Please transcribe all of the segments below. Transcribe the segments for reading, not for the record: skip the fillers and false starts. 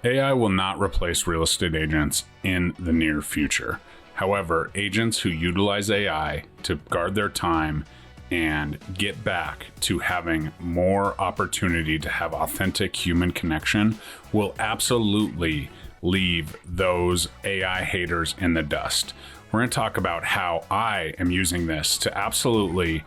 AI will not replace real estate agents in the near future. However, agents who utilize AI to guard their time and get back to having more opportunity to have authentic human connection will absolutely leave those AI haters in the dust. We're going to talk about how I am using this to absolutely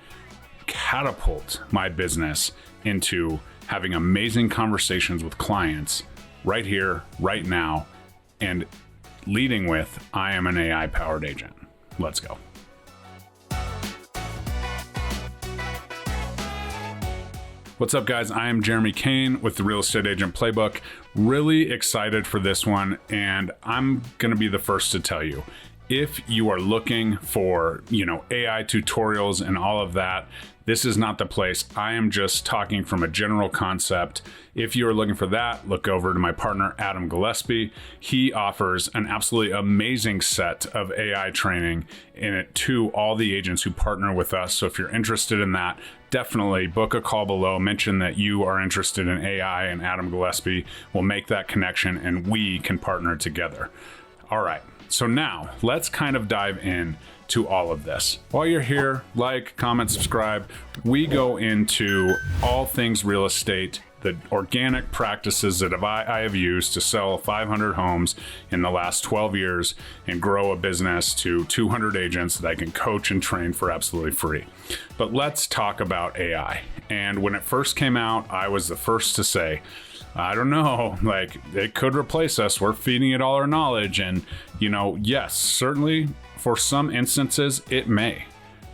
catapult my business into having amazing conversations with clients right here, right now, and leading with, I am an AI powered agent. Let's go. What's up, guys? I am Jeremy Kane with the Real Estate Agent Playbook. Really excited for this one, and I'm going to be the first to tell you, if you are looking for, AI tutorials and all of that, this is not the place. I am just talking from a general concept. If you are looking for that, look over to my partner, Adam Gillespie. He offers an absolutely amazing set of AI training in it to all the agents who partner with us. So if you're interested in that, definitely book a call below, mention that you are interested in AI, and Adam Gillespie will make that connection and we can partner together. All right. So now let's kind of dive in to all of this. While you're here, like, comment, subscribe. We go into all things real estate, the organic practices that I have used to sell 500 homes in the last 12 years and grow a business to 200 agents that I can coach and train for absolutely free. But let's talk about AI. And when it first came out, I was the first to say, I don't know, it could replace us. We're feeding it all our knowledge. And, yes, certainly for some instances, it may,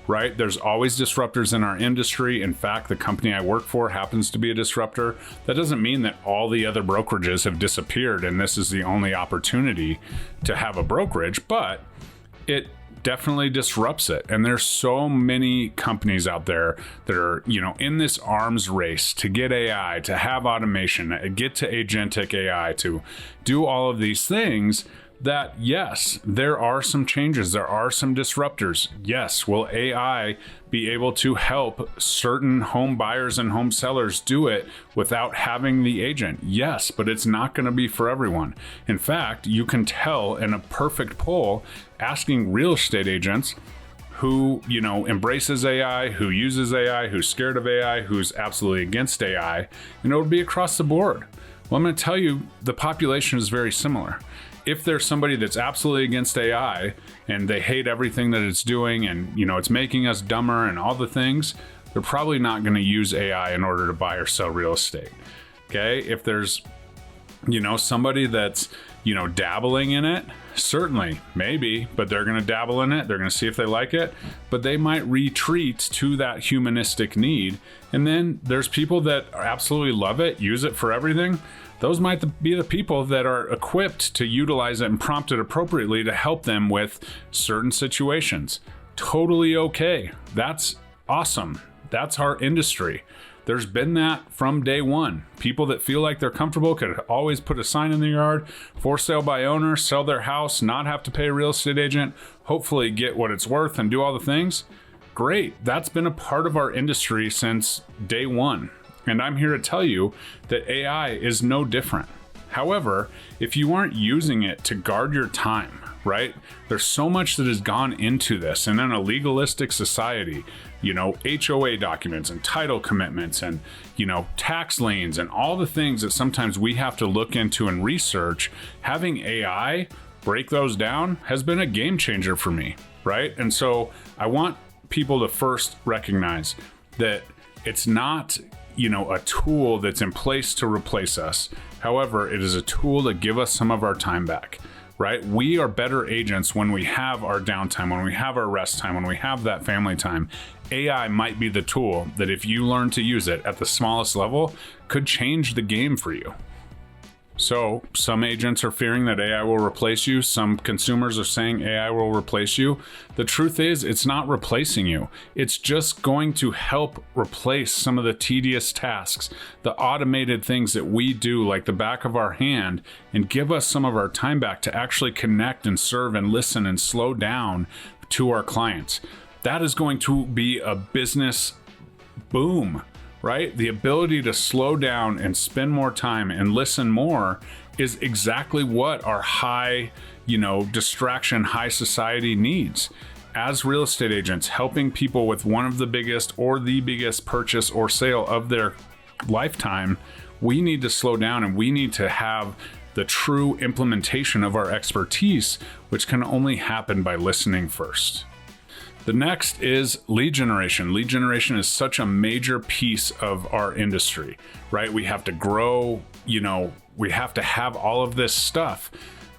right? There's always disruptors in our industry. In fact, the company I work for happens to be a disruptor. That doesn't mean that all the other brokerages have disappeared and this is the only opportunity to have a brokerage, but it definitely disrupts it. And there's so many companies out there that are, in this arms race to get AI, to have automation, get to agentic AI, to do all of these things that, yes, there are some changes. There are some disruptors. Yes, will AI be able to help certain home buyers and home sellers do it without having the agent? Yes, but it's not going to be for everyone. In fact, you can tell in a perfect poll asking real estate agents who, embraces AI, who uses AI, who's scared of AI, who's absolutely against AI, and it would be across the board. Well, I'm going to tell you, the population is very similar. If there's somebody that's absolutely against AI and they hate everything that it's doing and, it's making us dumber and all the things, they're probably not going to use AI in order to buy or sell real estate. Okay. If there's, somebody that's, dabbling in it, certainly, maybe, but they're going to dabble in it. They're going to see if they like it, but they might retreat to that humanistic need. And then there's people that absolutely love it, use it for everything. Those might be the people that are equipped to utilize it and prompt it appropriately to help them with certain situations. Totally okay. That's awesome. That's our industry. There's been that from day one. People that feel like they're comfortable could always put a sign in the yard, for sale by owner, sell their house, not have to pay a real estate agent, hopefully get what it's worth and do all the things. Great. That's been a part of our industry since day one. And I'm here to tell you that AI is no different. However, if you aren't using it to guard your time, right? There's so much that has gone into this. And in a legalistic society, HOA documents and title commitments and, tax liens and all the things that sometimes we have to look into and research, having AI break those down has been a game changer for me, right? And so I want people to first recognize that it's not a tool that's in place to replace us. However, it is a tool to give us some of our time back, right? We are better agents when we have our downtime, when we have our rest time, when we have that family time. AI might be the tool that, if you learn to use it at the smallest level, could change the game for you. So some agents are fearing that AI will replace you. Some consumers are saying AI will replace you. The truth is, it's not replacing you. It's just going to help replace some of the tedious tasks, the automated things that we do like the back of our hand, and give us some of our time back to actually connect and serve and listen and slow down to our clients. That is going to be a business boom. Right? The ability to slow down and spend more time and listen more is exactly what our high, distraction, high society needs. As real estate agents, helping people with one of the biggest or the biggest purchase or sale of their lifetime, we need to slow down and we need to have the true implementation of our expertise, which can only happen by listening first. The next is lead generation. Lead generation is such a major piece of our industry, right? We have to grow, we have to have all of this stuff,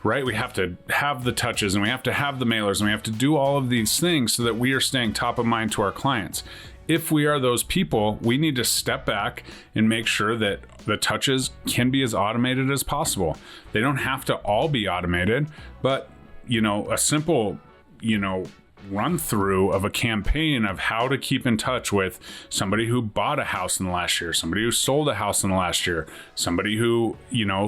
right? We have to have the touches and we have to have the mailers and we have to do all of these things so that we are staying top of mind to our clients. If we are those people, we need to step back and make sure that the touches can be as automated as possible. They don't have to all be automated, but a simple, run through of a campaign of how to keep in touch with somebody who bought a house in the last year, somebody who sold a house in the last year, somebody who,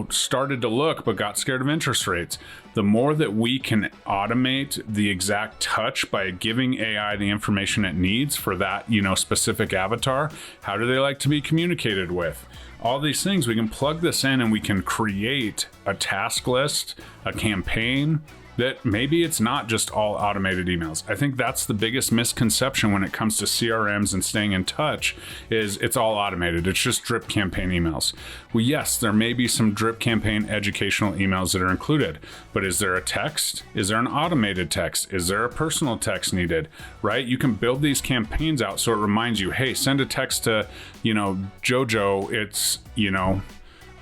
started to look but got scared of interest rates. The more that we can automate the exact touch by giving AI the information it needs for that, specific avatar, how do they like to be communicated with? All these things, we can plug this in and we can create a task list, a campaign, that maybe it's not just all automated emails. I think that's the biggest misconception when it comes to CRMs and staying in touch is it's all automated. It's just drip campaign emails. Well, yes, there may be some drip campaign educational emails that are included, but is there a text? Is there an automated text? Is there a personal text needed, right? You can build these campaigns out so it reminds you, hey, send a text to, Jojo, it's,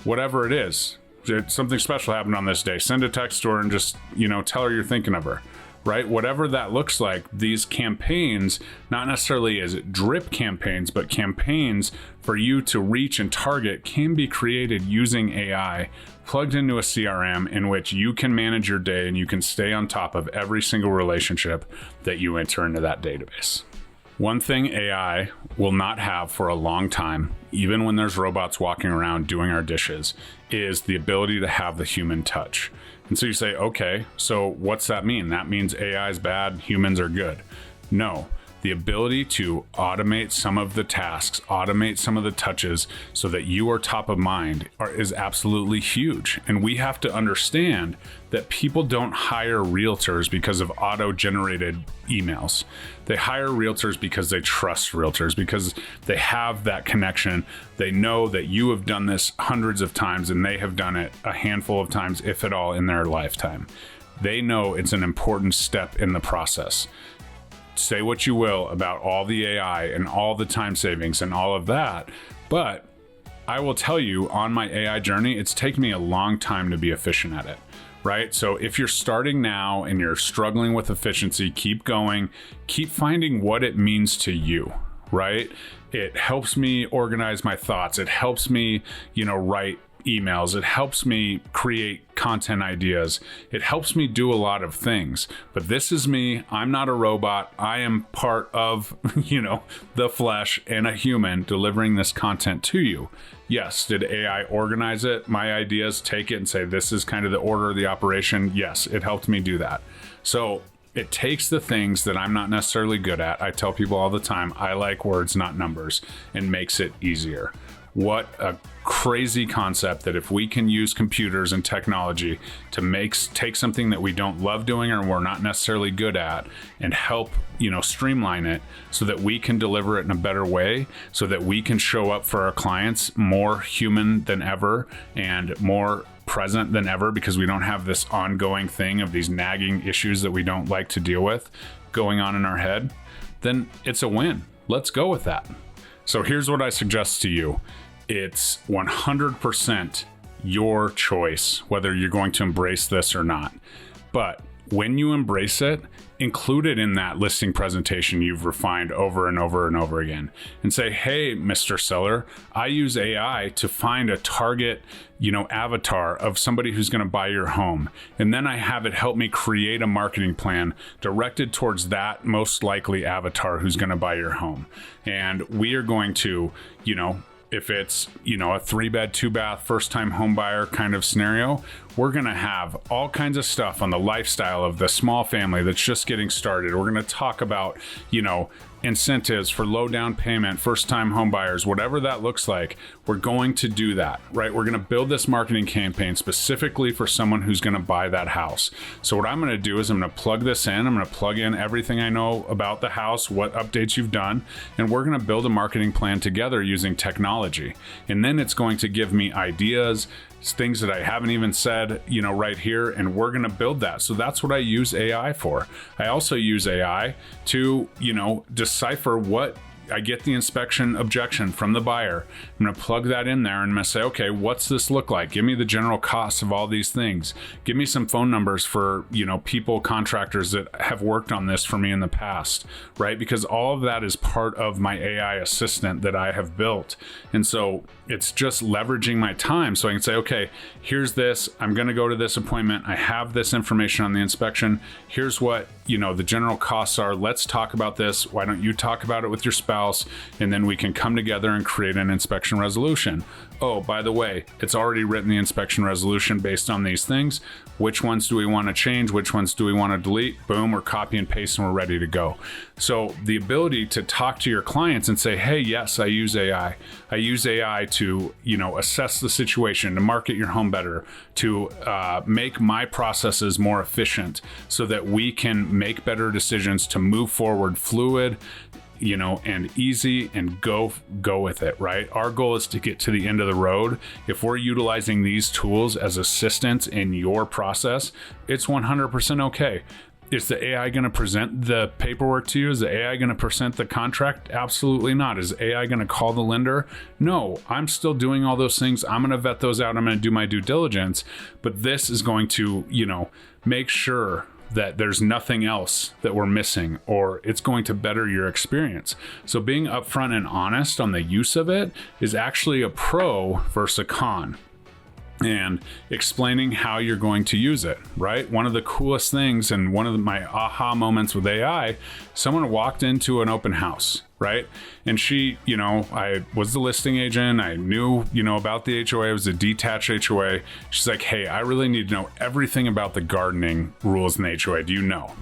whatever it is. Something special happened on this day. Send a text to her and just, tell her you're thinking of her, right? Whatever that looks like, these campaigns, not necessarily as drip campaigns, but campaigns for you to reach and target can be created using AI plugged into a CRM in which you can manage your day and you can stay on top of every single relationship that you enter into that database. One thing AI will not have for a long time, even when there's robots walking around doing our dishes, is the ability to have the human touch. And so you say, okay, so what's that mean? That means AI is bad, humans are good. No, the ability to automate some of the tasks, automate some of the touches so that you are top of mind is absolutely huge. And we have to understand that people don't hire realtors because of auto-generated emails. They hire realtors because they trust realtors, because they have that connection. They know that you have done this hundreds of times and they have done it a handful of times, if at all, in their lifetime. They know it's an important step in the process. Say what you will about all the AI and all the time savings and all of that, but I will tell you on my AI journey, it's taken me a long time to be efficient at it, right? So if you're starting now and you're struggling with efficiency, keep going, keep finding what it means to you, right? It helps me organize my thoughts. It helps me, write emails. It helps me create content ideas. It helps me do a lot of things. But this is me. I'm not a robot. I am part of, the flesh and a human delivering this content to you. Yes, did AI organize it? My ideas, take it and say, this is kind of the order of the operation. Yes, it helped me do that. So it takes the things that I'm not necessarily good at. I tell people all the time, I like words, not numbers, and makes it easier. What a crazy concept that if we can use computers and technology to take something that we don't love doing or we're not necessarily good at and help, streamline it so that we can deliver it in a better way, so that we can show up for our clients more human than ever and more present than ever, because we don't have this ongoing thing of these nagging issues that we don't like to deal with going on in our head, then it's a win. Let's go with that. So here's what I suggest to you. It's 100% your choice whether you're going to embrace this or not. But when you embrace it, include it in that listing presentation you've refined over and over and over again. And say, hey, Mr. Seller, I use AI to find a target, avatar of somebody who's going to buy your home. And then I have it help me create a marketing plan directed towards that most likely avatar who's going to buy your home. And we are going to, if it's, a 3-bed, 2-bath, first-time home buyer kind of scenario, we're going to have all kinds of stuff on the lifestyle of the small family that's just getting started. We're going to talk about, incentives for low down payment, first time home buyers, whatever that looks like, we're going to do that, right? We're going to build this marketing campaign specifically for someone who's going to buy that house. So what I'm going to do is I'm going to plug this in. I'm going to plug in everything I know about the house, what updates you've done, and we're going to build a marketing plan together using technology. And then it's going to give me ideas, things that I haven't even said, right here, and we're going to build that. So that's what I use AI for. I also use AI to, decipher what I get the inspection objection from the buyer. I'm going to plug that in there and I'm going to say, okay, what's this look like? Give me the general costs of all these things. Give me some phone numbers for, people, contractors that have worked on this for me in the past, right? Because all of that is part of my AI assistant that I have built. And so it's just leveraging my time. So I can say, okay, here's this. I'm going to go to this appointment. I have this information on the inspection. Here's what, the general costs are. Let's talk about this. Why don't you talk about it with your spouse? And then we can come together and create an inspection resolution. Oh, by the way, it's already written the inspection resolution based on these things. Which ones do we want to change? Which ones do we want to delete? Boom, we're copy and paste and we're ready to go. So the ability to talk to your clients and say, hey, yes, I use AI. I use AI to, assess the situation, to market your home better, to make my processes more efficient so that we can make better decisions to move forward fluid, and easy and go with it, right? Our goal is to get to the end of the road. If we're utilizing these tools as assistants in your process, it's 100% okay. Is the AI going to present the paperwork to you? Is the AI going to present the contract? Absolutely not. Is AI going to call the lender? No, I'm still doing all those things. I'm going to vet those out. I'm going to do my due diligence, but this is going to, make sure that there's nothing else that we're missing, or it's going to better your experience. So being upfront and honest on the use of it is actually a pro versus a con. And explaining how you're going to use it, right? One of the coolest things and one of my aha moments with AI, someone walked into an open house, right? And she, I was the listing agent. I knew, about the HOA. It was a detached HOA. She's like, hey, I really need to know everything about the gardening rules in the HOA. Do you know?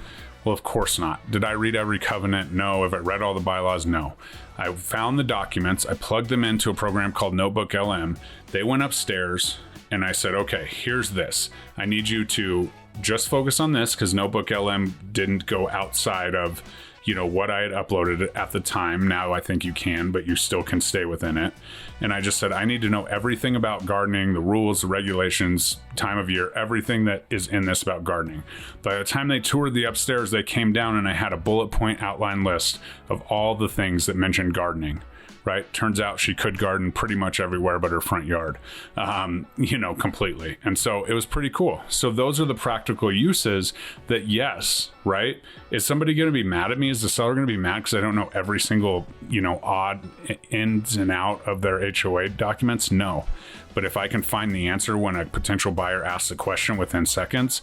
Well, of course not. Did I read every covenant? No. Have I read all the bylaws? No. I found the documents. I plugged them into a program called Notebook LM. They went upstairs and I said, okay, here's this. I need you to just focus on this because Notebook LM didn't go outside of, what I had uploaded at the time. Now I think you can, but you still can stay within it. And I just said, I need to know everything about gardening, the rules, the regulations, time of year, everything that is in this about gardening. By the time they toured the upstairs, they came down and I had a bullet point outline list of all the things that mentioned gardening. Right? Turns out she could garden pretty much everywhere but her front yard, completely. And so it was pretty cool. So those are the practical uses that, yes, right? Is somebody going to be mad at me? Is the seller going to be mad because I don't know every single, odd ins and out of their HOA documents? No. But if I can find the answer when a potential buyer asks a question within seconds,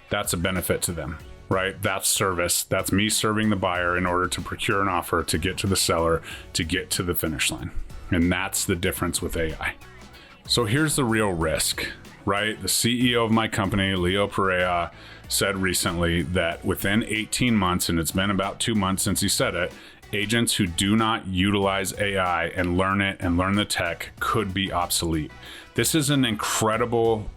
that's a benefit to them. Right? That's service. That's me serving the buyer in order to procure an offer, to get to the seller, to get to the finish line. And that's the difference with AI. So here's the real risk, right? The CEO of my company, Leo Perea, said recently that within 18 months, and it's been about 2 months since he said it, agents who do not utilize AI and learn it and learn the tech could be obsolete. This is an incredible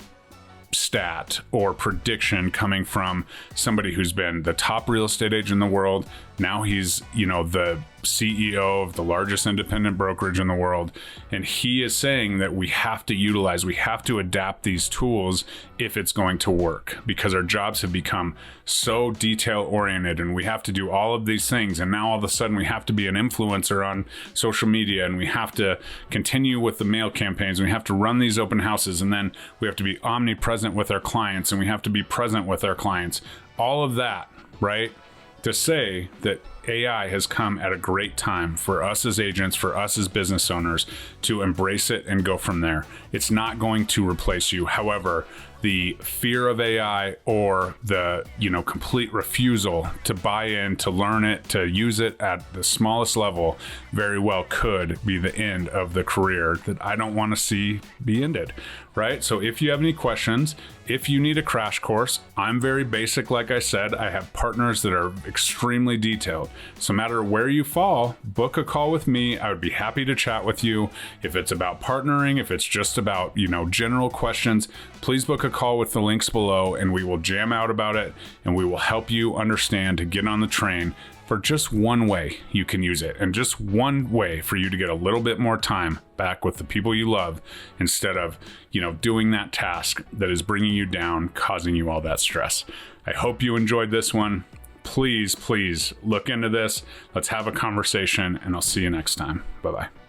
stat or prediction coming from somebody who's been the top real estate agent in the world. Now he's, the CEO of the largest independent brokerage in the world. And he is saying that we have to adapt these tools if it's going to work, because our jobs have become so detail oriented and we have to do all of these things. And now all of a sudden we have to be an influencer on social media and we have to continue with the mail campaigns. And we have to run these open houses, and then we have to be omnipresent with our clients and we have to be present with our clients. All of that, right? To say that AI has come at a great time for us as agents, for us as business owners, to embrace it and go from there. It's not going to replace you. However, the fear of AI or the, complete refusal to buy in, to learn it, to use it at the smallest level very well could be the end of the career that I don't want to see be ended, right? So if you have any questions, if you need a crash course, I'm very basic. Like I said, I have partners that are extremely detailed. So no matter where you fall, book a call with me. I would be happy to chat with you. If it's about partnering, if it's just about, general questions, please book a call with the links below and we will jam out about it and we will help you understand to get on the train for just one way you can use it and just one way for you to get a little bit more time back with the people you love instead of, doing that task that is bringing you down, causing you all that stress. I hope you enjoyed this one. Please look into this. Let's have a conversation and I'll see you next time. Bye-bye.